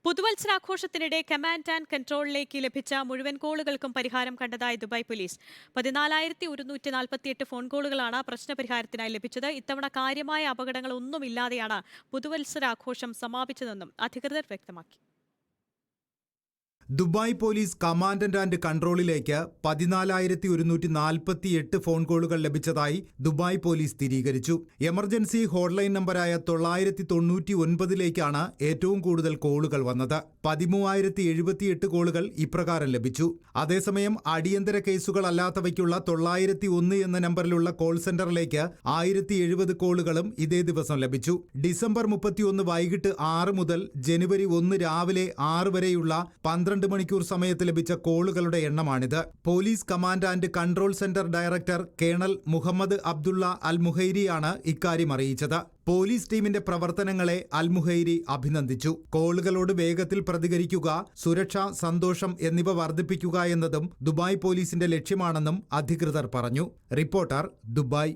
പുതുവത്സരാഘോഷത്തിനിടെ command and കൺട്രോളിലേക്ക് ലഭിച്ച മുഴുവൻ കോളുകൾക്കും പരിഹാരം കണ്ടതായി ദുബായ് പോലീസ്. 14,148 ഫോൺ കോളുകളാണ് പ്രശ്നപരിഹാരത്തിനായി ലഭിച്ചത്. ഇത്തവണ കാര്യമായ അപകടങ്ങളൊന്നുമില്ലാതെയാണ് പുതുവത്സരാഘോഷം സമാപിച്ചതെന്നും അധികൃതർ വ്യക്തമാക്കി. ദുബായ് പോലീസ് കമാൻഡന്റ് ആൻഡ് കൺട്രോളിലേക്ക് 14,148 ഫോൺ കോളുകൾ ലഭിച്ചതായി ദുബായ് പോലീസ് സ്ഥിരീകരിച്ചു. എമർജൻസി ഹോട്ട്ലൈൻ നമ്പറായ 999ലേക്കാണ് ഏറ്റവും കൂടുതൽ കോളുകൾ വന്നത്. 13,078 കോളുകൾ ഇപ്രകാരം ലഭിച്ചു. അതേസമയം അടിയന്തര കേസുകളല്ലാത്തവയ്ക്കുള്ള 901 എന്ന നമ്പറിലുള്ള കോൾ സെന്ററിലേക്ക് 1,070 കോളുകളും ഇതേ ദിവസം ലഭിച്ചു. ഡിസംബർ 31 വൈകിട്ട് 6 മുതൽ ജനുവരി 1 രാവിലെ 6 വരെയുള്ള 12 മണിക്കൂർ സമയത്ത് ലഭിച്ച കോളുകളുടെ എണ്ണമാണിത്. Police command and control centre director colonel Muhammad Abdullah Al മുഹൈരിയാണ് ഇക്കാര്യം അറിയിച്ചത്. പോലീസ് ടീമിന്റെ പ്രവർത്തനങ്ങളെ അൽ മുഹൈരി അഭിനന്ദിച്ചു. കോളുകളോട് വേഗത്തിൽ പ്രതികരിക്കുക, സുരക്ഷ, സന്തോഷം എന്നിവ വർദ്ധിപ്പിക്കുക എന്നതും ദുബായ് പോലീസിന്റെ ലക്ഷ്യമാണെന്നും അധികൃതർ പറഞ്ഞു. Reporter, Dubai.